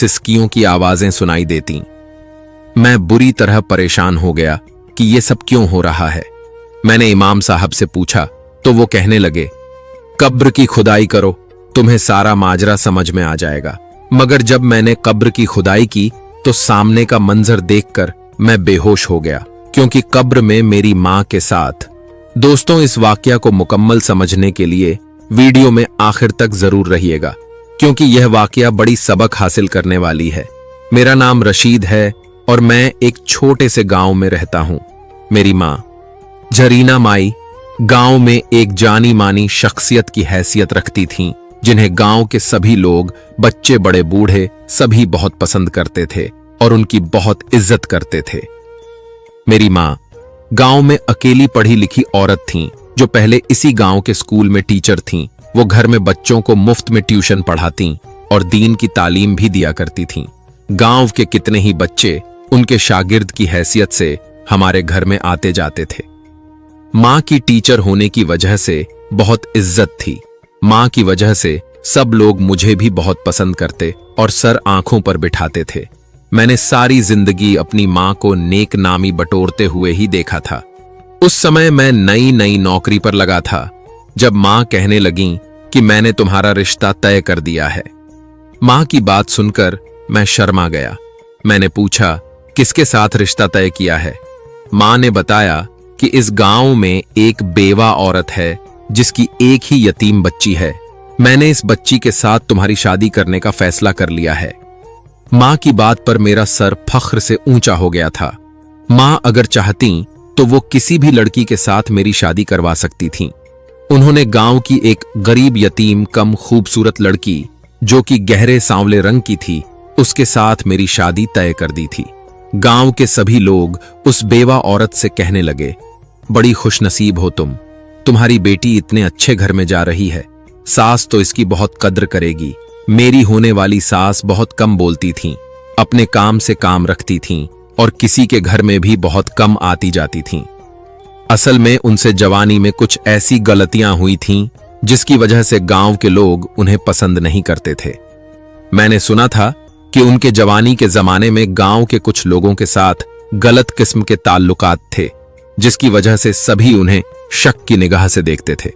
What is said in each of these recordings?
सिसकियों की आवाजें सुनाई देती। मैं बुरी तरह परेशान हो गया कि ये सब क्यों हो रहा है। मैंने इमाम साहब से पूछा तो वो कहने लगे, कब्र की खुदाई करो, तुम्हें सारा माजरा समझ में आ जाएगा। मगर जब मैंने कब्र की खुदाई की तो सामने का मंजर देखकर मैं बेहोश हो गया, क्योंकि कब्र में मेरी मां के साथ। दोस्तों, इस वाकया को मुकम्मल समझने के लिए वीडियो में आखिर तक जरूर रहिएगा, क्योंकि यह वाकया बड़ी सबक हासिल करने वाली है। मेरा नाम रशीद है और मैं एक छोटे से गांव में रहता हूं। मेरी मां जरीना माई गांव में एक जानी मानी शख्सियत की हैसियत रखती थीं, जिन्हें गांव के सभी लोग, बच्चे बड़े बूढ़े, सभी बहुत पसंद करते थे और उनकी बहुत इज्जत करते थे। मेरी मां गांव में अकेली पढ़ी लिखी औरत थीं, जो पहले इसी गांव के स्कूल में टीचर थीं। वो घर में बच्चों को मुफ्त में ट्यूशन पढ़ाती और दीन की तालीम भी दिया करती थीं। गांव के कितने ही बच्चे उनके शागिर्द की हैसियत से हमारे घर में आते जाते थे। मां की टीचर होने की वजह से बहुत इज्जत थी। मां की वजह से सब लोग मुझे भी बहुत पसंद करते और सर आंखों पर बिठाते थे। मैंने सारी जिंदगी अपनी मां को नेक नामी बटोरते हुए ही देखा था। उस समय मैं नई नई नौकरी पर लगा था, जब मां कहने लगी कि मैंने तुम्हारा रिश्ता तय कर दिया है। मां की बात सुनकर मैं शर्मा गया। मैंने पूछा, किसके साथ रिश्ता तय किया है? मां ने बताया कि इस गांव में एक बेवा औरत है जिसकी एक ही यतीम बच्ची है। मैंने इस बच्ची के साथ तुम्हारी शादी करने का फैसला कर लिया है। मां की बात पर मेरा सर फख्र से ऊंचा हो गया था। मां अगर चाहती तो वो किसी भी लड़की के साथ मेरी शादी करवा सकती थीं। उन्होंने गांव की एक गरीब यतीम कम खूबसूरत लड़की, जो कि गहरे सांवले रंग की थी, उसके साथ मेरी शादी तय कर दी थी। गांव के सभी लोग उस बेवा औरत से कहने लगे, बड़ी खुशनसीब हो तुम, तुम्हारी बेटी इतने अच्छे घर में जा रही है, सास तो इसकी बहुत कद्र करेगी। मेरी होने वाली सास बहुत कम बोलती थीं, अपने काम से काम रखती थीं और किसी के घर में भी बहुत कम आती जाती थीं। असल में उनसे जवानी में कुछ ऐसी गलतियां हुई थीं जिसकी वजह से गांव के लोग उन्हें पसंद नहीं करते थे। मैंने सुना था कि उनके जवानी के जमाने में गांव के कुछ लोगों के साथ गलत किस्म के ताल्लुकात थे, जिसकी वजह से सभी उन्हें शक की निगाह से देखते थे।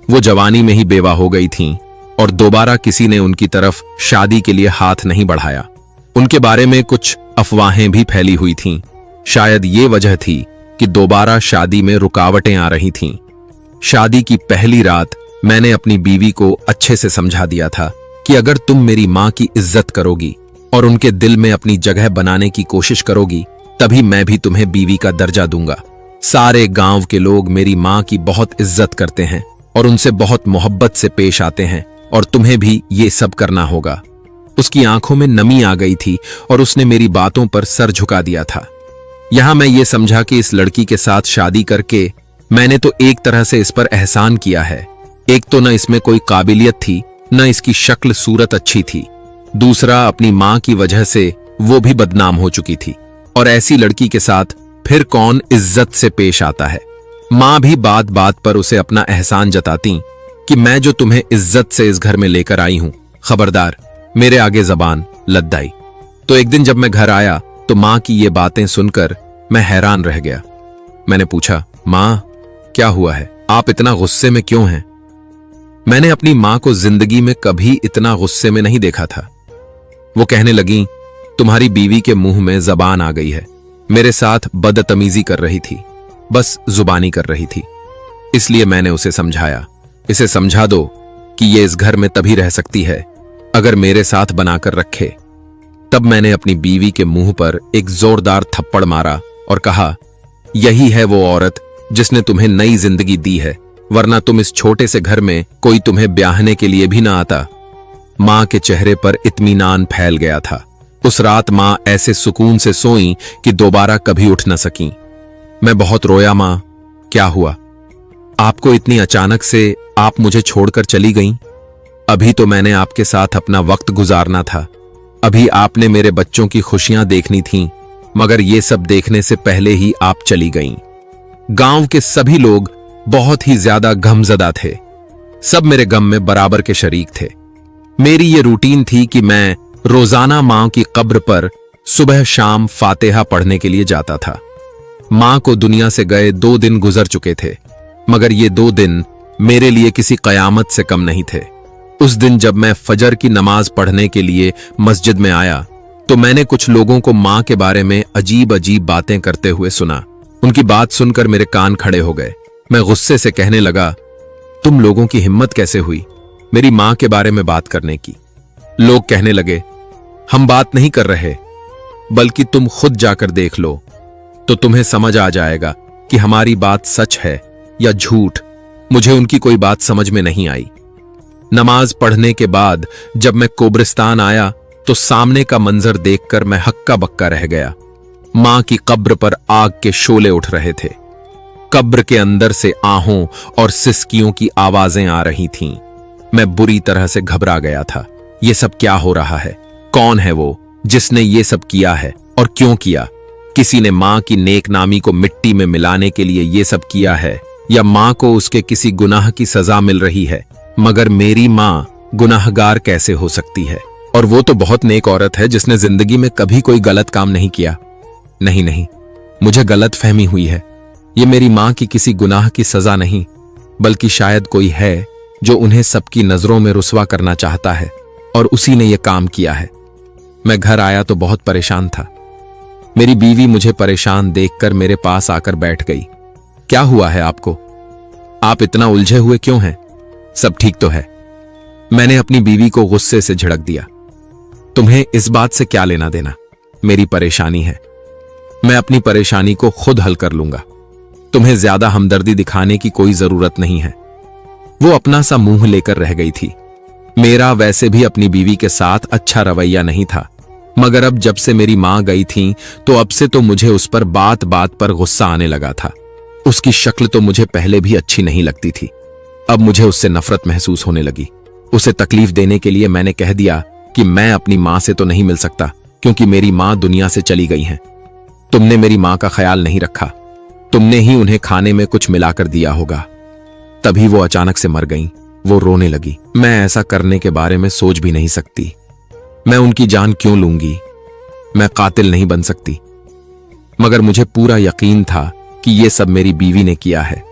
वो जवानी में ही बेवा हो गई थीं और दोबारा किसी ने उनकी तरफ शादी के लिए हाथ नहीं बढ़ाया। उनके बारे में कुछ अफवाहें भी फैली हुई थीं। शायद ये वजह थी कि दोबारा शादी में रुकावटें आ रही थीं। शादी की पहली रात मैंने अपनी बीवी को अच्छे से समझा दिया था कि अगर तुम मेरी मां की इज्जत करोगी और उनके दिल में अपनी जगह बनाने की कोशिश करोगी, तभी मैं भी तुम्हें बीवी का दर्जा दूंगा। सारे गांव के लोग मेरी मां की बहुत इज्जत करते हैं और उनसे बहुत मोहब्बत से पेश आते हैं, और तुम्हें भी ये सब करना होगा। उसकी आंखों में नमी आ गई थी और उसने मेरी बातों पर सर झुका दिया था। यहां मैं ये समझा कि इस लड़की के साथ शादी करके मैंने तो एक तरह से इस पर एहसान किया है। एक तो न इसमें कोई काबिलियत थी, न इसकी शक्ल सूरत अच्छी थी। दूसरा, अपनी मां की वजह से वो भी बदनाम हो चुकी थी, और ऐसी लड़की के साथ फिर कौन इज्जत से पेश आता है। मां भी बात बात पर उसे अपना एहसान जताती कि मैं जो तुम्हें इज्जत से इस घर में लेकर आई हूं, खबरदार मेरे आगे जबान लद्दाई। तो एक दिन जब मैं घर आया तो मां की ये बातें सुनकर मैं हैरान रह गया। मैंने पूछा, मां क्या हुआ है, आप इतना गुस्से में क्यों हैं? मैंने अपनी मां को जिंदगी में कभी इतना गुस्से में नहीं देखा था। वो कहने लगी, तुम्हारी बीवी के मुंह में जबान आ गई है, मेरे साथ बदतमीजी कर रही थी, बस जुबानी कर रही थी। इसलिए मैंने उसे समझाया, इसे समझा दो कि ये इस घर में तभी रह सकती है अगर मेरे साथ बनाकर रखे। तब मैंने अपनी बीवी के मुंह पर एक जोरदार थप्पड़ मारा और कहा, यही है वो औरत जिसने तुम्हें नई जिंदगी दी है, वरना तुम इस छोटे से घर में कोई तुम्हें ब्याहने के लिए भी ना आता। मां के चेहरे पर इत्मीनान फैल गया था। उस रात मां ऐसे सुकून से सोई कि दोबारा कभी उठ न सकी। मैं बहुत रोया, मां क्या हुआ? आपको इतनी अचानक से आप मुझे छोड़कर चली गईं? अभी तो मैंने आपके साथ अपना वक्त गुजारना था, अभी आपने मेरे बच्चों की खुशियां देखनी थीं, मगर ये सब देखने से पहले ही आप चली गईं। गांव के सभी लोग बहुत ही ज्यादा गमजदा थे। सब मेरे गम में बराबर के शरीक थे। मेरी ये रूटीन थी कि मैं रोजाना मां की कब्र पर सुबह शाम फातिहा पढ़ने के लिए जाता था। मां को दुनिया से गए 2 दिन गुजर चुके थे, मगर ये 2 दिन मेरे लिए किसी कयामत से कम नहीं थे। उस दिन जब मैं फजर की नमाज पढ़ने के लिए मस्जिद में आया तो मैंने कुछ लोगों को मां के बारे में अजीब अजीब बातें करते हुए सुना। उनकी बात सुनकर मेरे कान खड़े हो गए। मैं गुस्से से कहने लगा, तुम लोगों की हिम्मत कैसे हुई मेरी मां के बारे में बात करने की? लोग कहने लगे, हम बात नहीं कर रहे, बल्कि तुम खुद जाकर देख लो तो तुम्हें समझ आ जाएगा कि हमारी बात सच है या झूठ। मुझे उनकी कोई बात समझ में नहीं आई। नमाज पढ़ने के बाद जब मैं कब्रिस्तान आया तो सामने का मंजर देखकर मैं हक्का बक्का रह गया। मां की कब्र पर आग के शोले उठ रहे थे। कब्र के अंदर से आहों और सिसकियों की आवाजें आ रही थीं। मैं बुरी तरह से घबरा गया था। ये सब क्या हो रहा है? कौन है वो जिसने ये सब किया है और क्यों किया? किसी ने मां की नेक नामी को मिट्टी में मिलाने के लिए ये सब किया है, या मां को उसके किसी गुनाह की सजा मिल रही है? मगर मेरी मां गुनाहगार कैसे हो सकती है? और वो तो बहुत नेक औरत है जिसने जिंदगी में कभी कोई गलत काम नहीं किया। नहीं नहीं, मुझे गलत फहमी हुई है। ये मेरी मां की किसी गुनाह की सजा नहीं, बल्कि शायद कोई है जो उन्हें सबकी नजरों में रुस्वा करना चाहता है और उसी ने यह काम किया है। मैं घर आया तो बहुत परेशान था। मेरी बीवी मुझे परेशान देखकर मेरे पास आकर बैठ गई। क्या हुआ है आपको? आप इतना उलझे हुए क्यों हैं? सब ठीक तो है। मैंने अपनी बीवी को गुस्से से झिड़क दिया। तुम्हें इस बात से क्या लेना देना? मेरी परेशानी है, मैं अपनी परेशानी को खुद हल कर लूंगा। तुम्हें ज्यादा हमदर्दी दिखाने की कोई जरूरत नहीं है। वो अपना सा मुंह लेकर रह गई थी। मेरा वैसे भी अपनी बीवी के साथ अच्छा रवैया नहीं था, मगर अब जब से मेरी मां गई थी तो अब से तो मुझे उस पर बात बात पर गुस्सा आने लगा था। उसकी शक्ल तो मुझे पहले भी अच्छी नहीं लगती थी, अब मुझे उससे नफरत महसूस होने लगी। उसे तकलीफ देने के लिए मैंने कह दिया कि मैं अपनी मां से तो नहीं मिल सकता, क्योंकि मेरी मां दुनिया से चली गई हैं। तुमने मेरी मां का ख्याल नहीं रखा, तुमने ही उन्हें खाने में कुछ मिलाकर दिया होगा, तभी वो अचानक से मर गईं। वो रोने लगी। मैं ऐसा करने के बारे में सोच भी नहीं सकती। मैं उनकी जान क्यों लूंगी? मैं कातिल नहीं बन सकती। मगर मुझे पूरा यकीन था कि ये सब मेरी बीवी ने किया है।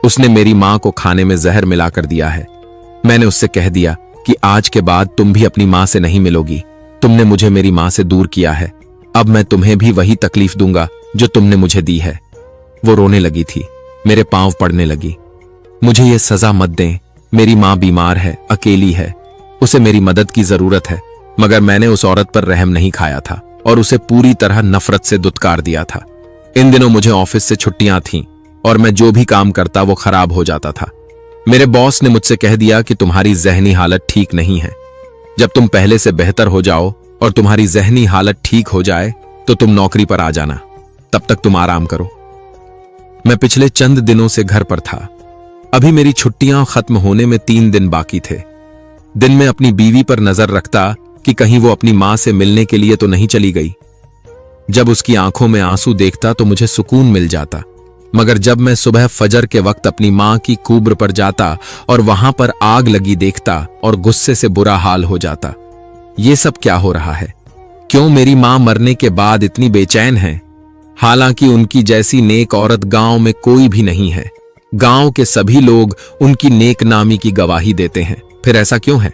उसने मेरी मां को खाने में जहर मिलाकर दिया है। मैंने उससे कह दिया कि आज के बाद तुम भी अपनी मां से नहीं मिलोगी। तुमने मुझे मेरी मां से दूर किया है, अब मैं तुम्हें भी वही तकलीफ दूंगा जो तुमने मुझे दी है। वो रोने लगी थी, मेरे पांव पड़ने लगी। मुझे ये सजा मत दें, मेरी मां बीमार है, अकेली है, उसे मेरी मदद की जरूरत है। मगर मैंने उस औरत पर रहम नहीं खाया था और उसे पूरी तरह नफरत से दुत्कार दिया था। इन दिनों मुझे ऑफिस से छुट्टियां थीं और मैं जो भी काम करता वो खराब हो जाता था। मेरे बॉस ने मुझसे कह दिया कि तुम्हारी जहनी हालत ठीक नहीं है। जब तुम पहले से बेहतर हो जाओ और तुम्हारी जहनी हालत ठीक हो जाए तो तुम नौकरी पर आ जाना, तब तक तुम आराम करो। मैं पिछले चंद दिनों से घर पर था। अभी मेरी छुट्टियां खत्म होने में 3 दिन बाकी थे। दिन में अपनी बीवी पर नजर रखता कि कहीं वो अपनी मां से मिलने के लिए तो नहीं चली गई। जब उसकी आंखों में आंसू देखता तो मुझे सुकून मिल जाता। मगर जब मैं सुबह फजर के वक्त अपनी मां की कब्र पर जाता और वहां पर आग लगी देखता और गुस्से से बुरा हाल हो जाता। ये सब क्या हो रहा है? क्यों मेरी मां मरने के बाद इतनी बेचैन है? हालांकि उनकी जैसी नेक औरत गांव में कोई भी नहीं है। गांव के सभी लोग उनकी नेक नामी की गवाही देते हैं। फिर ऐसा क्यों है?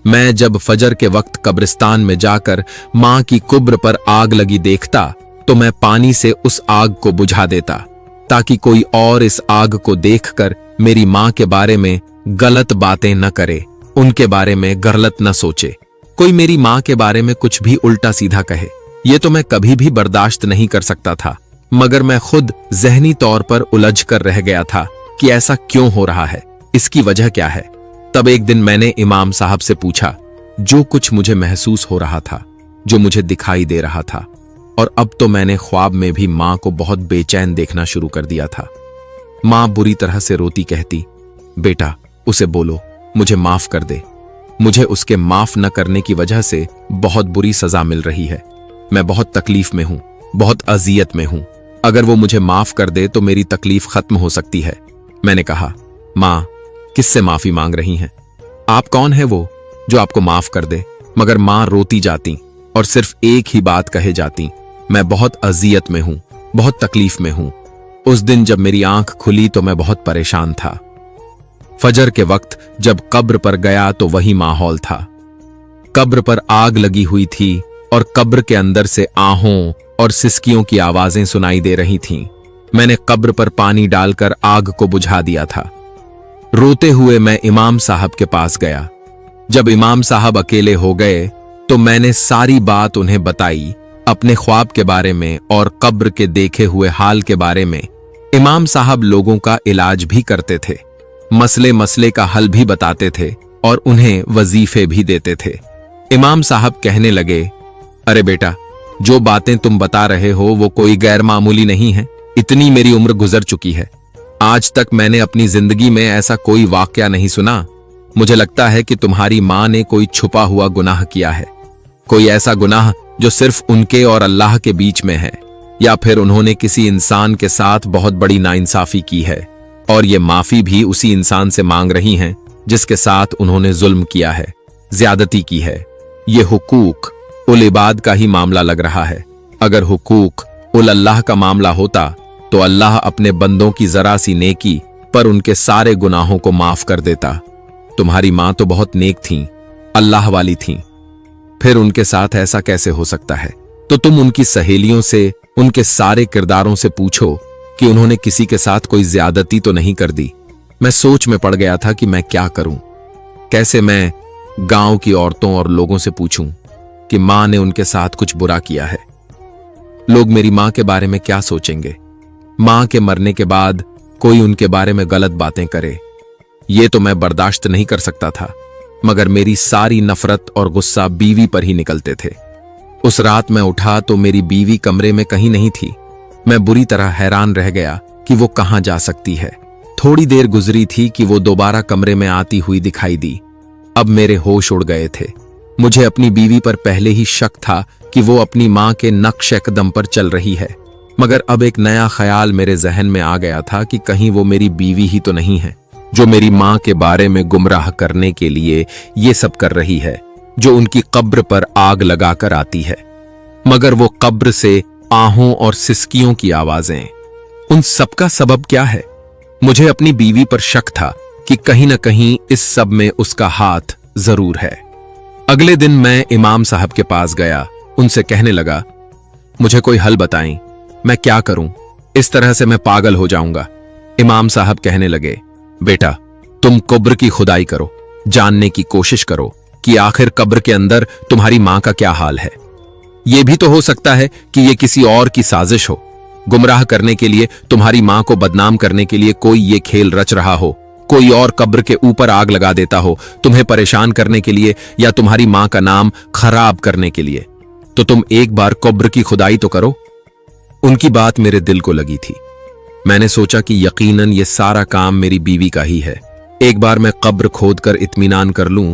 मैं जब फजर के वक्त कब्रिस्तान में जाकर मां की कब्र पर आग लगी देखता तो मैं पानी से उस आग को बुझा देता, ताकि कोई और इस आग को देखकर मेरी मां के बारे में गलत बातें न करे, उनके बारे में गलत न सोचे, कोई मेरी मां के बारे में कुछ भी उल्टा सीधा कहे। ये तो मैं कभी भी बर्दाश्त नहीं कर सकता था। मगर मैं खुद जहनी तौर पर उलझ कर रह गया था कि ऐसा क्यों हो रहा है, इसकी वजह क्या है। तब एक दिन मैंने इमाम साहब से पूछा जो कुछ मुझे महसूस हो रहा था, जो मुझे दिखाई दे रहा था। और अब तो मैंने ख्वाब में भी मां को बहुत बेचैन देखना शुरू कर दिया था। मां बुरी तरह से रोती कहती, बेटा उसे बोलो मुझे माफ कर दे, मुझे उसके माफ न करने की वजह से बहुत बुरी सजा मिल रही है। मैं बहुत तकलीफ में हूं, बहुत अजियत में हूं। अगर वो मुझे माफ कर दे तो मेरी तकलीफ खत्म हो सकती है। मैंने कहा, मां किससे माफी मांग रही हैं? आप कौन है वो जो आपको माफ कर दे? मगर मां रोती जाती और सिर्फ एक ही बात कहे जाती, मैं बहुत अजियत में हूं, बहुत तकलीफ में हूं। उस दिन जब मेरी आंख खुली तो मैं बहुत परेशान था। फजर के वक्त जब कब्र पर गया तो वही माहौल था। कब्र पर आग लगी हुई थी और कब्र के अंदर से आहों और सिसकियों की आवाजें सुनाई दे रही थीं। मैंने कब्र पर पानी डालकर आग को बुझा दिया था। रोते हुए मैं इमाम साहब के पास गया। जब इमाम साहब अकेले हो गए तो मैंने सारी बात उन्हें बताई, अपने ख्वाब के बारे में और कब्र के देखे हुए हाल के बारे में। इमाम साहब लोगों का इलाज भी करते थे, मसले मसले का हल भी बताते थे और उन्हें वजीफे भी देते थे। इमाम साहब कहने लगे, अरे बेटा, जो बातें तुम बता रहे हो वो कोई गैर मामूली नहीं है। इतनी मेरी उम्र गुजर चुकी है, आज तक मैंने अपनी जिंदगी में ऐसा कोई वाकया नहीं सुना। मुझे लगता है कि तुम्हारी मां ने कोई छुपा हुआ गुनाह किया है, कोई ऐसा गुनाह जो सिर्फ उनके और अल्लाह के बीच में है, या फिर उन्होंने किसी इंसान के साथ बहुत बड़ी नाइंसाफी की है और ये माफी भी उसी इंसान से मांग रही हैं जिसके साथ उन्होंने जुल्म किया है, ज्यादती की है। ये हुकूक उल इबाद का ही मामला लग रहा है। अगर हुकूक उल अल्लाह का मामला होता तो अल्लाह अपने बंदों की जरा सी नेकी पर उनके सारे गुनाहों को माफ कर देता। तुम्हारी मां तो बहुत नेक थीं, अल्लाह वाली थीं, फिर उनके साथ ऐसा कैसे हो सकता है? तो तुम उनकी सहेलियों से, उनके सारे किरदारों से पूछो कि उन्होंने किसी के साथ कोई ज्यादती तो नहीं कर दी। मैं सोच में पड़ गया था कि मैं क्या करूं। कैसे मैं गांव की औरतों और लोगों से पूछूं कि मां ने उनके साथ कुछ बुरा किया है? लोग मेरी मां के बारे में क्या सोचेंगे? मां के मरने के बाद कोई उनके बारे में गलत बातें करे, ये तो मैं बर्दाश्त नहीं कर सकता था। मगर मेरी सारी नफरत और गुस्सा बीवी पर ही निकलते थे। उस रात मैं उठा तो मेरी बीवी कमरे में कहीं नहीं थी। मैं बुरी तरह हैरान रह गया कि वो कहां जा सकती है। थोड़ी देर गुजरी थी कि वो दोबारा कमरे में आती हुई दिखाई दी। अब मेरे होश उड़ गए थे। मुझे अपनी बीवी पर पहले ही शक था कि वो अपनी मां के नक्श कदम पर चल रही है, मगर अब एक नया ख्याल मेरे जहन में आ गया था कि कहीं वो मेरी बीवी ही तो नहीं है जो मेरी मां के बारे में गुमराह करने के लिए ये सब कर रही है, जो उनकी कब्र पर आग लगाकर आती है। मगर वो कब्र से आहों और सिसकियों की आवाजें, उन सब का सबब क्या है? मुझे अपनी बीवी पर शक था कि कहीं न कहीं इस सब में उसका हाथ जरूर है। अगले दिन मैं इमाम साहब के पास गया, उनसे कहने लगा, मुझे कोई हल बताएं, मैं क्या करूं? इस तरह से मैं पागल हो जाऊंगा। इमाम साहब कहने लगे, बेटा, तुम कब्र की खुदाई करो, जानने की कोशिश करो कि आखिर कब्र के अंदर तुम्हारी मां का क्या हाल है। यह भी तो हो सकता है कि यह किसी और की साजिश हो, गुमराह करने के लिए, तुम्हारी मां को बदनाम करने के लिए कोई ये खेल रच रहा हो। कोई और कब्र के ऊपर आग लगा देता हो, तुम्हें परेशान करने के लिए या तुम्हारी मां का नाम खराब करने के लिए। तो तुम एक बार कब्र की खुदाई तो करो। उनकी बात मेरे दिल को लगी थी। मैंने सोचा कि यकीनन ये सारा काम मेरी बीवी का ही है। एक बार मैं कब्र खोदकर इत्मीनान कर लूं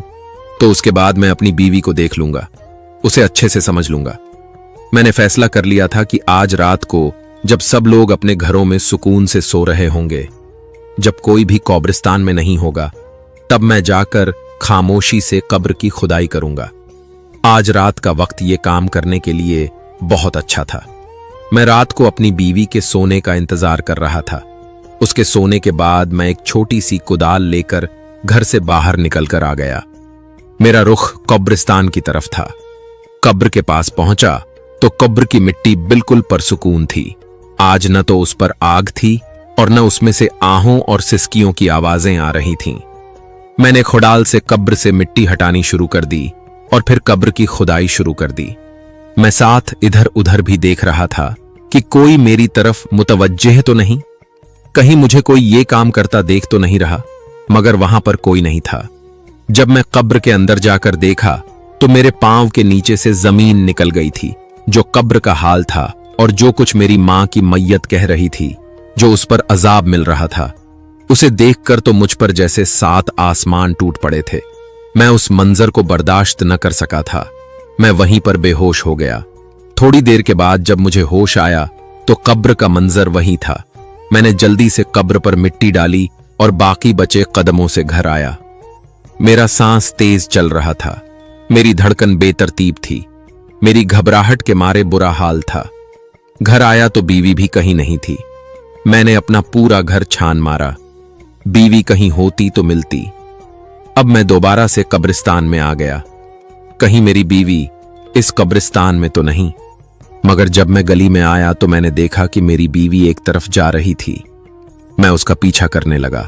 तो उसके बाद मैं अपनी बीवी को देख लूंगा, उसे अच्छे से समझ लूंगा। मैंने फैसला कर लिया था कि आज रात को जब सब लोग अपने घरों में सुकून से सो रहे होंगे, जब कोई भी कब्रिस्तान में नहीं होगा, तब मैं जाकर खामोशी से कब्र की खुदाई करूंगा। आज रात का वक्त ये काम करने के लिए बहुत अच्छा था। मैं रात को अपनी बीवी के सोने का इंतजार कर रहा था। उसके सोने के बाद मैं एक छोटी सी कुदाल लेकर घर से बाहर निकलकर आ गया। मेरा रुख कब्रिस्तान की तरफ था। कब्र के पास पहुंचा तो कब्र की मिट्टी बिल्कुल परसुकून थी। आज न तो उस पर आग थी और न उसमें से आहों और सिसकियों की आवाजें आ रही थीं। मैंने खुडाल से कब्र से मिट्टी हटानी शुरू कर दी और फिर कब्र की खुदाई शुरू कर दी। मैं साथ इधर उधर भी देख रहा था कि कोई मेरी तरफ मुतवज्जह तो नहीं, कहीं मुझे कोई ये काम करता देख तो नहीं रहा, मगर वहां पर कोई नहीं था। जब मैं कब्र के अंदर जाकर देखा तो मेरे पांव के नीचे से जमीन निकल गई थी। जो कब्र का हाल था और जो कुछ मेरी मां की मैयत कह रही थी, जो उस पर अजाब मिल रहा था, उसे देखकर तो मुझ पर जैसे 7 आसमान टूट पड़े थे। मैं उस मंजर को बर्दाश्त न कर सका था। मैं वहीं पर बेहोश हो गया। थोड़ी देर के बाद जब मुझे होश आया तो कब्र का मंजर वही था। मैंने जल्दी से कब्र पर मिट्टी डाली और बाकी बचे कदमों से घर आया। मेरा सांस तेज चल रहा था। मेरी धड़कन बेतरतीब थी। मेरी घबराहट के मारे बुरा हाल था। घर आया तो बीवी भी कहीं नहीं थी। मैंने अपना पूरा घर छान मारा। बीवी कहीं होती तो मिलती। अब मैं दोबारा से कब्रिस्तान में आ गया। कहीं मेरी बीवी इस कब्रिस्तान में तो नहीं। मगर जब मैं गली में आया तो मैंने देखा कि मेरी बीवी एक तरफ जा रही थी। मैं उसका पीछा करने लगा।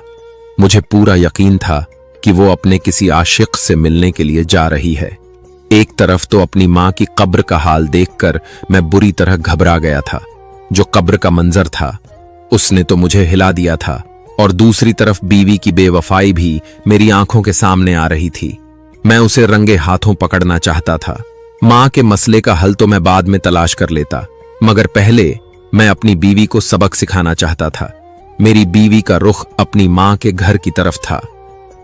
मुझे पूरा यकीन था कि वो अपने किसी आशिक से मिलने के लिए जा रही है। एक तरफ तो अपनी मां की कब्र का हाल देखकर मैं बुरी तरह घबरा गया था। जो कब्र का मंजर था उसने तो मुझे हिला दिया था, और दूसरी तरफ बीवी की बेवफाई भी मेरी आंखों के सामने आ रही थी। मैं उसे रंगे हाथों पकड़ना चाहता था। मां के मसले का हल तो मैं बाद में तलाश कर लेता, मगर पहले मैं अपनी बीवी को सबक सिखाना चाहता था। मेरी बीवी का रुख अपनी मां के घर की तरफ था।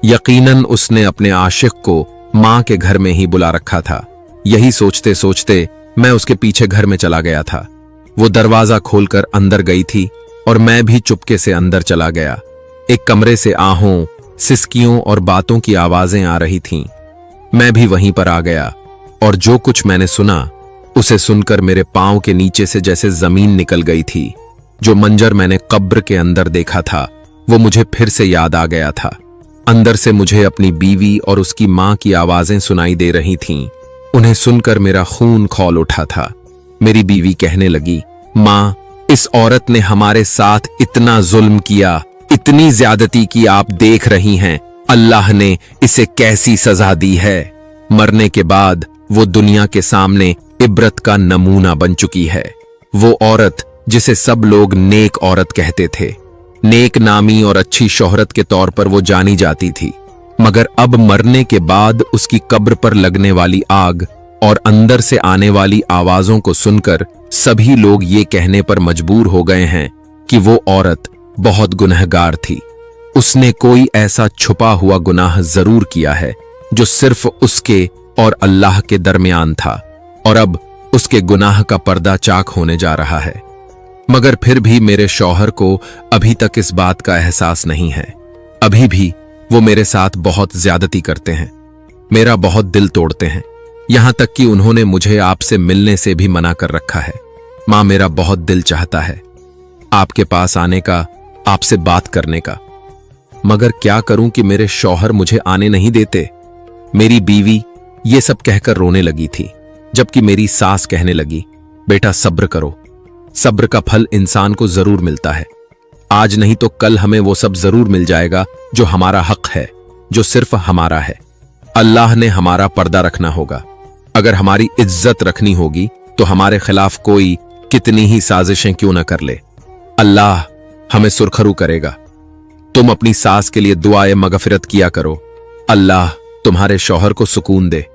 यकीनन उसने अपने आशिक को मां के घर में ही बुला रखा था। यही सोचते सोचते मैं उसके पीछे घर में चला गया था। वो दरवाजा खोलकर अंदर गई थी और मैं भी चुपके से अंदर चला गया। एक कमरे से आहों, सिसकियों और बातों की आवाजें आ रही थीं। मैं भी वहीं पर आ गया और जो कुछ मैंने सुना उसे सुनकर मेरे पांव के नीचे से जैसे जमीन निकल गई थी। जो मंजर मैंने कब्र के अंदर देखा था वो मुझे फिर से याद आ गया था। अंदर से मुझे अपनी बीवी और उसकी मां की आवाजें सुनाई दे रही थीं। उन्हें सुनकर मेरा खून खौल उठा था। मेरी बीवी कहने लगी, मां, इस औरत ने हमारे साथ इतना जुल्म किया, इतनी ज्यादती की, आप देख रही हैं अल्लाह ने इसे कैसी सजा दी है। मरने के बाद वो दुनिया के सामने इबरत का नमूना बन चुकी है। वो औरत जिसे सब लोग नेक औरत कहते थे, नेक नामी और अच्छी शोहरत के तौर पर वो जानी जाती थी, मगर अब मरने के बाद उसकी कब्र पर लगने वाली आग और अंदर से आने वाली आवाजों को सुनकर सभी लोग ये कहने पर मजबूर हो गए हैं कि वो औरत बहुत गुनहगार थी। उसने कोई ऐसा छुपा हुआ गुनाह जरूर किया है जो सिर्फ उसके और अल्लाह के दरमियान था, और अब उसके गुनाह का पर्दा चाक होने जा रहा है। मगर फिर भी मेरे शौहर को अभी तक इस बात का एहसास नहीं है। अभी भी वो मेरे साथ बहुत ज्यादती करते हैं, मेरा बहुत दिल तोड़ते हैं। यहां तक कि उन्होंने मुझे आपसे मिलने से भी मना कर रखा है। मां, मेरा बहुत दिल चाहता है आपके पास आने का, आपसे बात करने का, मगर क्या करूं कि मेरे शौहर मुझे आने नहीं देते। मेरी बीवी ये सब कहकर रोने लगी थी, जबकि मेरी सास कहने लगी, बेटा सब्र करो, सब्र का फल इंसान को जरूर मिलता है। आज नहीं तो कल हमें वो सब जरूर मिल जाएगा जो हमारा हक है, जो सिर्फ हमारा है। अल्लाह ने हमारा पर्दा रखना होगा। अगर हमारी इज्जत रखनी होगी तो हमारे खिलाफ कोई कितनी ही साजिशें क्यों न कर ले, अल्लाह हमें सुरखरू करेगा। तुम अपनी सास के लिए दुआए मगफिरत किया करो, अल्लाह तुम्हारे शौहर को सुकून दे।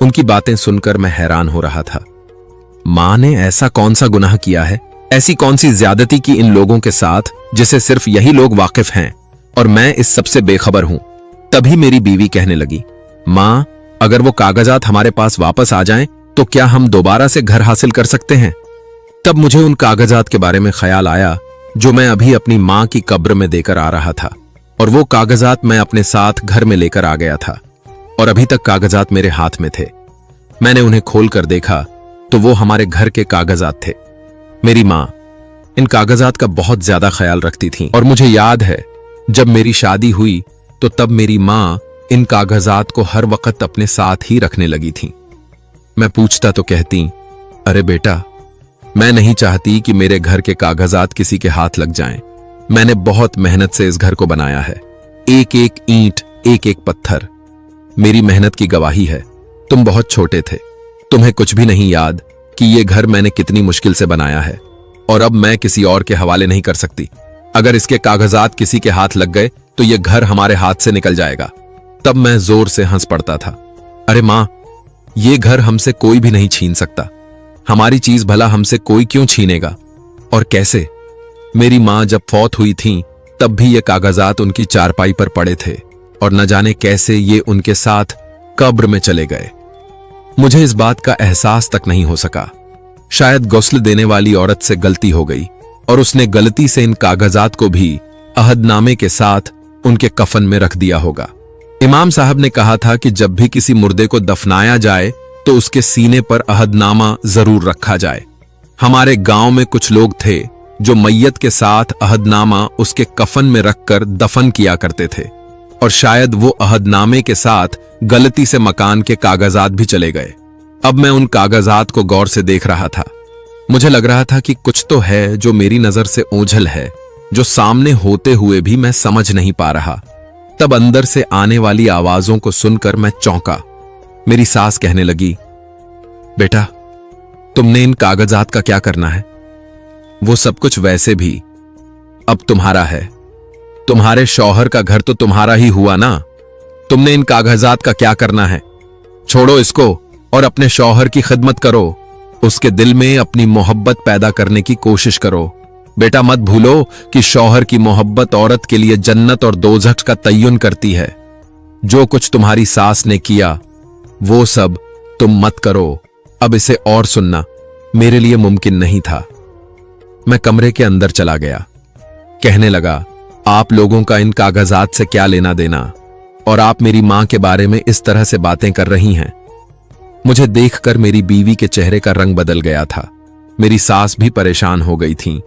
उनकी बातें सुनकर मैं हैरान हो रहा था। मां ने ऐसा कौन सा गुनाह किया है, ऐसी कौन सी ज्यादती की इन लोगों के साथ जिसे सिर्फ यही लोग वाकिफ हैं और मैं इस सबसे बेखबर हूं। तभी मेरी बीवी कहने लगी, मां, अगर वो कागजात हमारे पास वापस आ जाएं तो क्या हम दोबारा से घर हासिल कर सकते हैं? तब मुझे उन कागजात के बारे में ख्याल आया जो मैं अभी अपनी मां की कब्र में देकर आ रहा था, और वो कागजात मैं अपने साथ घर में लेकर आ गया था, और अभी तक कागजात मेरे हाथ में थे। मैंने उन्हें खोलकर देखा तो वो हमारे घर के कागजात थे। मेरी मां इन कागजात का बहुत ज्यादा ख्याल रखती थी, और मुझे याद है जब मेरी शादी हुई तो तब मेरी मां इन कागजात को हर वक्त अपने साथ ही रखने लगी थी। मैं पूछता तो कहती, अरे बेटा, मैं नहीं चाहती कि मेरे घर के कागजात किसी के हाथ लग जाएं। मैंने बहुत मेहनत से इस घर को बनाया है, एक एक ईंट, एक एक पत्थर मेरी मेहनत की गवाही है। तुम बहुत छोटे थे, तुम्हें कुछ भी नहीं याद कि ये घर मैंने कितनी मुश्किल से बनाया है, और अब मैं किसी और के हवाले नहीं कर सकती। अगर इसके कागजात किसी के हाथ लग गए तो ये घर हमारे हाथ से निकल जाएगा। तब मैं जोर से हंस पड़ता था। अरे मां, ये घर हमसे कोई भी नहीं छीन सकता। हमारी चीज भला हमसे कोई क्यों छीनेगा, और कैसे? मेरी मां जब फौत हुई थीं तब भी ये कागजात उनकी चारपाई पर पड़े थे, और न जाने कैसे ये उनके साथ कब्र में चले गए। मुझे इस बात का एहसास तक नहीं हो सका। शायद गुस्ल देने वाली औरत से गलती हो गई और उसने गलती से इन कागजात को भी अहदनामे के साथ उनके कफन में रख दिया होगा। इमाम साहब ने कहा था कि जब भी किसी मुर्दे को दफनाया जाए तो उसके सीने पर अहदनामा जरूर रखा जाए। हमारे गांव में कुछ लोग थे जो मैयत के साथ अहदनामा उसके कफन में रखकर दफन किया करते थे, और शायद वो अहदनामे के साथ गलती से मकान के कागजात भी चले गए। अब मैं उन कागजात को गौर से देख रहा था। मुझे लग रहा था कि कुछ तो है जो मेरी नजर से ओझल है, जो सामने होते हुए भी मैं समझ नहीं पा रहा। तब अंदर से आने वाली आवाजों को सुनकर मैं चौंका। मेरी सास कहने लगी, बेटा, तुमने इन कागजात का क्या करना है? वो सब कुछ वैसे भी अब तुम्हारा है। तुम्हारे शौहर का घर तो तुम्हारा ही हुआ ना। तुमने इन कागजात का क्या करना है? छोड़ो इसको और अपने शौहर की खिदमत करो। उसके दिल में अपनी मोहब्बत पैदा करने की कोशिश करो। बेटा, मत भूलो कि शौहर की मोहब्बत औरत के लिए जन्नत और दोज़ख का तय्युन करती है। जो कुछ तुम्हारी सास ने किया वो सब तुम मत करो। अब इसे और सुनना मेरे लिए मुमकिन नहीं था। मैं कमरे के अंदर चला गया। कहने लगा, आप लोगों का इन कागजात से क्या लेना देना, और आप मेरी मां के बारे में इस तरह से बातें कर रही हैं। मुझे देखकर मेरी बीवी के चेहरे का रंग बदल गया था। मेरी सास भी परेशान हो गई थी।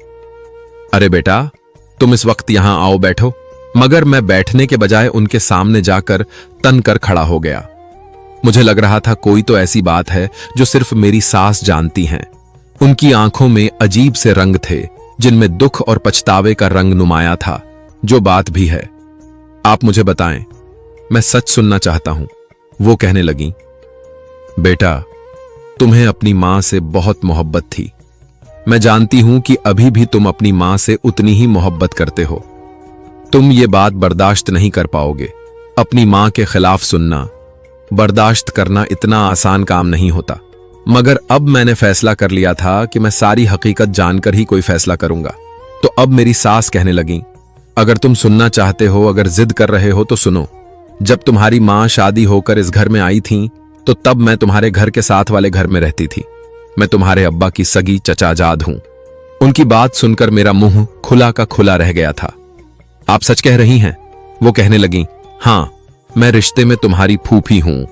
अरे बेटा, तुम इस वक्त यहां आओ, बैठो। मगर मैं बैठने के बजाय उनके सामने जाकर तन कर खड़ा हो गया। मुझे लग रहा था कोई तो ऐसी बात है जो सिर्फ मेरी सास जानती हैं। उनकी आंखों में अजीब से रंग थे जिनमें दुख और पछतावे का रंग नुमाया था। जो बात भी है आप मुझे बताएं, मैं सच सुनना चाहता हूं। वो कहने लगी, बेटा, तुम्हें अपनी मां से बहुत मोहब्बत थी। मैं जानती हूं कि अभी भी तुम अपनी मां से उतनी ही मोहब्बत करते हो। तुम ये बात बर्दाश्त नहीं कर पाओगे। अपनी मां के खिलाफ सुनना, बर्दाश्त करना इतना आसान काम नहीं होता। मगर अब मैंने फैसला कर लिया था कि मैं सारी हकीकत जानकर ही कोई फैसला करूंगा। तो अब मेरी सास कहने लगी, अगर तुम सुनना चाहते हो, अगर जिद कर रहे हो तो सुनो। जब तुम्हारी मां शादी होकर इस घर में आई थी तो तब मैं तुम्हारे घर के साथ वाले घर में रहती थी। मैं तुम्हारे अब्बा की सगी चचाजाद हूं। उनकी बात सुनकर मेरा मुंह खुला का खुला रह गया था। आप सच कह रही हैं? वो कहने लगी, हां, मैं रिश्ते में तुम्हारी फूफी हूं,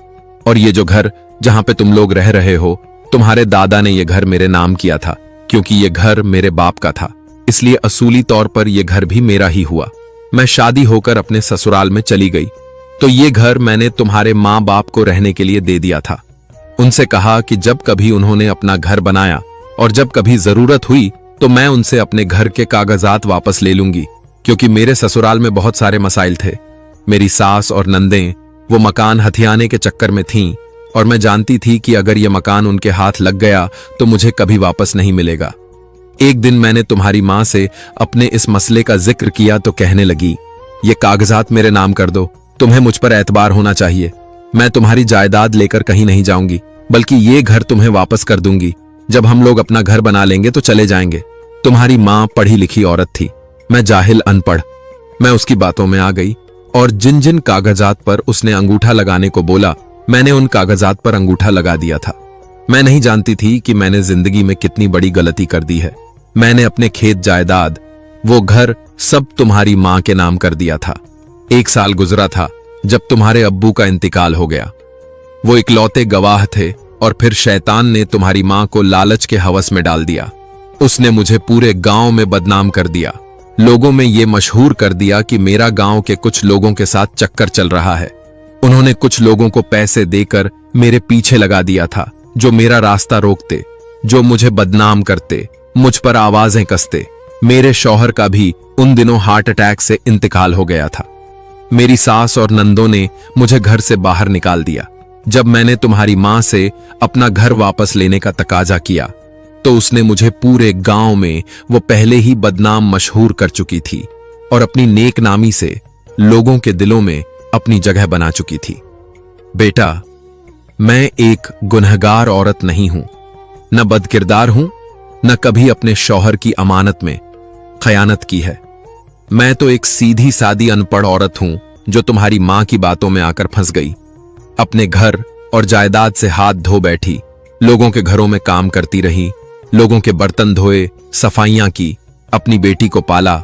और ये जो घर जहां पे तुम लोग रह रहे हो, तुम्हारे दादा ने ये घर मेरे नाम किया था, क्योंकि ये घर मेरे बाप का था, इसलिए असूली तौर पर यह घर भी मेरा ही हुआ। मैं शादी होकर अपने ससुराल में चली गई तो ये घर मैंने तुम्हारे माँ बाप को रहने के लिए दे दिया था। उनसे कहा कि जब कभी उन्होंने अपना घर बनाया और जब कभी जरूरत हुई तो मैं उनसे अपने घर के कागजात वापस ले लूंगी, क्योंकि मेरे ससुराल में बहुत सारे मसाइल थे। मेरी सास और नंदें वो मकान हथियाने के चक्कर में थीं, और मैं जानती थी कि अगर ये मकान उनके हाथ लग गया तो मुझे कभी वापस नहीं मिलेगा। एक दिन मैंने तुम्हारी मां से अपने इस मसले का जिक्र किया तो कहने लगी, ये कागजात मेरे नाम कर दो, तुम्हें मुझ पर एतबार होना चाहिए। मैं तुम्हारी जायदाद लेकर कहीं नहीं जाऊंगी, बल्कि ये घर तुम्हें वापस कर दूंगी। जब हम लोग अपना घर बना लेंगे तो चले जाएंगे। तुम्हारी मां पढ़ी लिखी औरत थी, मैं जाहिल अनपढ़। मैं उसकी बातों में आ गई और जिन जिन कागजात पर उसने अंगूठा लगाने को बोला, मैंने उन कागजात पर अंगूठा लगा दिया था। मैं नहीं जानती थी कि मैंने जिंदगी में कितनी बड़ी गलती कर दी है। मैंने अपने खेत जायदाद, वो घर सब तुम्हारी मां के नाम कर दिया था। 1 साल गुजरा था जब तुम्हारे अब्बू का इंतकाल हो गया। वो इकलौते गवाह थे, और फिर शैतान ने तुम्हारी मां को लालच के हवस में डाल दिया। उसने मुझे पूरे गांव में बदनाम कर दिया। लोगों में ये मशहूर कर दिया कि मेरा गांव के कुछ लोगों के साथ चक्कर चल रहा है। उन्होंने कुछ लोगों को पैसे देकर मेरे पीछे लगा दिया था, जो मेरा रास्ता रोकते, जो मुझे बदनाम करते, मुझ पर आवाजें कसते। मेरे शौहर का भी उन दिनों हार्ट अटैक से इंतकाल हो गया था। मेरी सास और नंदों ने मुझे घर से बाहर निकाल दिया। जब मैंने तुम्हारी मां से अपना घर वापस लेने का तकाजा किया तो उसने मुझे पूरे गांव में, वो पहले ही बदनाम मशहूर कर चुकी थी और अपनी नेक नामी से लोगों के दिलों में अपनी जगह बना चुकी थी। बेटा, मैं एक गुनहगार औरत नहीं हूं, न बदकिरदार हूं, न कभी अपने शौहर की अमानत में खयानत की है। मैं तो एक सीधी सादी अनपढ़ औरत हूं जो तुम्हारी मां की बातों में आकर फंस गई। अपने घर और जायदाद से हाथ धो बैठी, लोगों के घरों में काम करती रही, लोगों के बर्तन धोए, सफाइयां की, अपनी बेटी को पाला।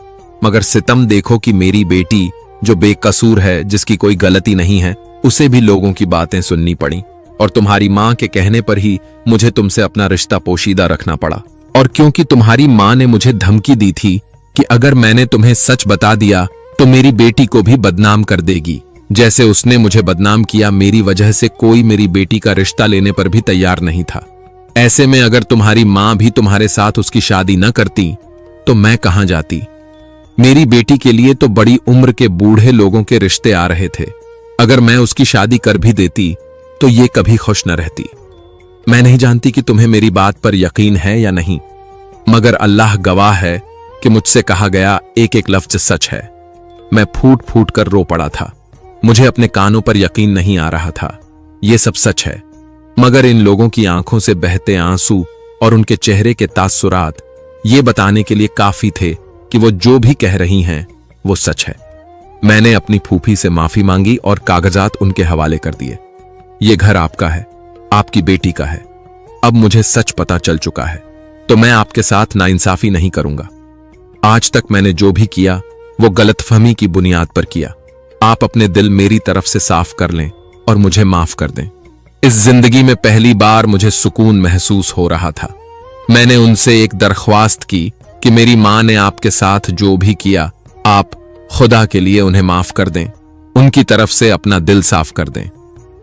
मगर सितम देखो कि मेरी बेटी जो बेकसूर है, जिसकी कोई गलती नहीं है, उसे भी लोगों की बातें सुननी पड़ी। और तुम्हारी माँ के कहने पर ही मुझे तुमसे अपना रिश्ता पोशीदा रखना पड़ा। और क्योंकि तुम्हारी माँ ने मुझे धमकी दी थी कि अगर मैंने तुम्हें सच बता दिया तो मेरी बेटी को भी बदनाम कर देगी, जैसे उसने मुझे बदनाम किया, मेरी वजह से कोई मेरी बेटी का रिश्ता लेने पर भी तैयार नहीं था। ऐसे में अगर तुम्हारी माँ भी तुम्हारे साथ उसकी शादी न करती तो मैं कहां जाती। मेरी बेटी के लिए तो बड़ी उम्र के बूढ़े लोगों के रिश्ते आ रहे थे। अगर मैं उसकी शादी कर भी देती तो ये कभी खुश न रहती। मैं नहीं जानती कि तुम्हें मेरी बात पर यकीन है या नहीं, मगर अल्लाह गवाह है कि मुझसे कहा गया एक एक लफ्ज सच है। मैं फूट फूट कर रो पड़ा था। मुझे अपने कानों पर यकीन नहीं आ रहा था। ये सब सच है, मगर इन लोगों की आंखों से बहते आंसू और उनके चेहरे के तासुरात ये बताने के लिए काफी थे कि वो जो भी कह रही हैं वो सच है। मैंने अपनी फूफी से माफी मांगी और कागजात उनके हवाले कर दिए। ये घर आपका है, आपकी बेटी का है। अब मुझे सच पता चल चुका है, तो मैं आपके साथ नाइंसाफी नहीं करूंगा। आज तक मैंने जो भी किया वो गलतफहमी की बुनियाद पर किया। आप अपने दिल मेरी तरफ से साफ कर लें और मुझे माफ कर दें। इस जिंदगी में पहली बार मुझे सुकून महसूस हो रहा था। मैंने उनसे एक दरख्वास्त की कि मेरी मां ने आपके साथ जो भी किया, आप खुदा के लिए उन्हें माफ कर दें, उनकी तरफ से अपना दिल साफ कर दें।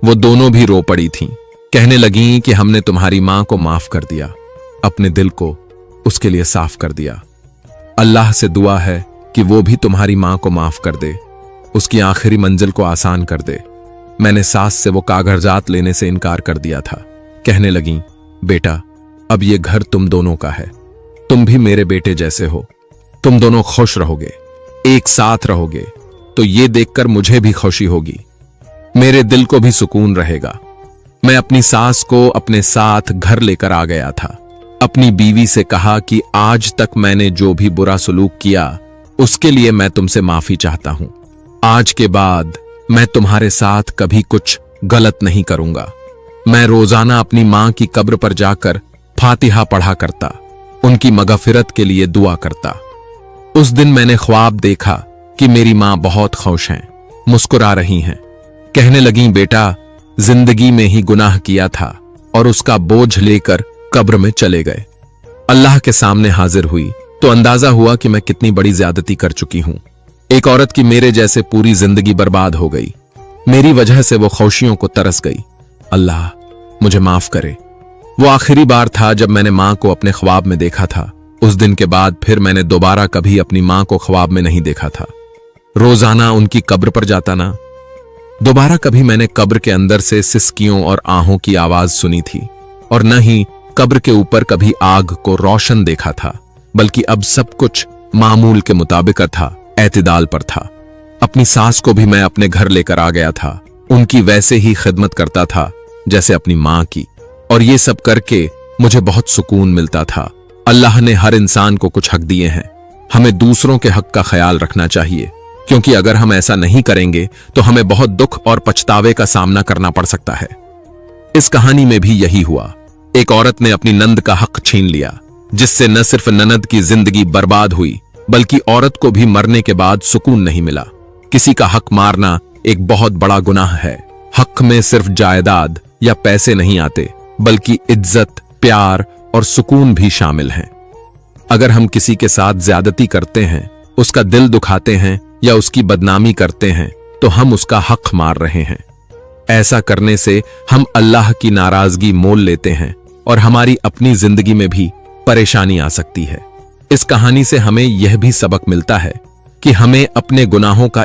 वो दोनों भी रो पड़ी थीं, कहने लगीं कि हमने तुम्हारी मां को माफ कर दिया, अपने दिल को उसके लिए साफ कर दिया। अल्लाह से दुआ है कि वो भी तुम्हारी मां को माफ कर दे, उसकी आखिरी मंजिल को आसान कर दे। मैंने सास से वो कागजात लेने से इनकार कर दिया था। कहने लगीं, बेटा अब ये घर तुम दोनों का है, तुम भी मेरे बेटे जैसे हो, तुम दोनों खुश रहोगे, एक साथ रहोगे तो ये देखकर मुझे भी खुशी होगी, मेरे दिल को भी सुकून रहेगा। मैं अपनी सास को अपने साथ घर लेकर आ गया था। अपनी बीवी से कहा कि आज तक मैंने जो भी बुरा सलूक किया उसके लिए मैं तुमसे माफी चाहता हूं। आज के बाद मैं तुम्हारे साथ कभी कुछ गलत नहीं करूंगा। मैं रोजाना अपनी मां की कब्र पर जाकर फातिहा पढ़ा करता, उनकी मगफिरत के लिए दुआ करता। उस दिन मैंने ख्वाब देखा कि मेरी मां बहुत खुश हैं, मुस्कुरा रही हैं। कहने लगीं, बेटा जिंदगी में ही गुनाह किया था और उसका बोझ लेकर कब्र में चले गए। अल्लाह के सामने हाजिर हुई तो अंदाजा हुआ कि मैं कितनी बड़ी ज्यादती कर चुकी हूं। एक औरत की मेरे जैसे पूरी जिंदगी बर्बाद हो गई। मेरी वजह से वो खुशियों को तरस गई। अल्लाह मुझे माफ करे। वो आखिरी बार था जब मैंने मां को अपने ख्वाब में देखा था। उस दिन के बाद फिर मैंने दोबारा कभी अपनी मां को ख्वाब में नहीं देखा था। रोजाना उनकी कब्र पर जाता ना, दोबारा कभी मैंने कब्र के अंदर से सिसकियों और आहों की आवाज सुनी थी, और न ही कब्र के ऊपर कभी आग को रोशन देखा था, बल्कि अब सब कुछ मामूल के मुताबिक था, एतदाल पर था। अपनी सास को भी मैं अपने घर लेकर आ गया था। उनकी वैसे ही खिदमत करता था जैसे अपनी मां की, और ये सब करके मुझे बहुत सुकून मिलता था। अल्लाह ने हर इंसान को कुछ हक दिए हैं, हमें दूसरों के हक का ख्याल रखना चाहिए, क्योंकि अगर हम ऐसा नहीं करेंगे तो हमें बहुत दुख और पछतावे का सामना करना पड़ सकता है। इस कहानी में भी यही हुआ। एक औरत ने अपनी नंद का हक छीन लिया, जिससे न सिर्फ ननद की जिंदगी बर्बाद हुई, बल्कि औरत को भी मरने के बाद सुकून नहीं मिला। किसी का हक मारना एक बहुत बड़ा गुनाह है। हक में सिर्फ जायदाद या पैसे नहीं आते, बल्कि इज्जत, प्यार और सुकून भी शामिल हैं। अगर हम किसी के साथ ज्यादती करते हैं, उसका दिल दुखाते हैं या उसकी बदनामी करते हैं, तो हम उसका हक मार रहे हैं। ऐसा करने से हम अल्लाह की नाराजगी मोल लेते हैं और हमारी अपनी जिंदगी में भी परेशानी आ सकती है। इस कहानी से हमें यह भी सबक मिलता है कि हमें अपने गुनाहों का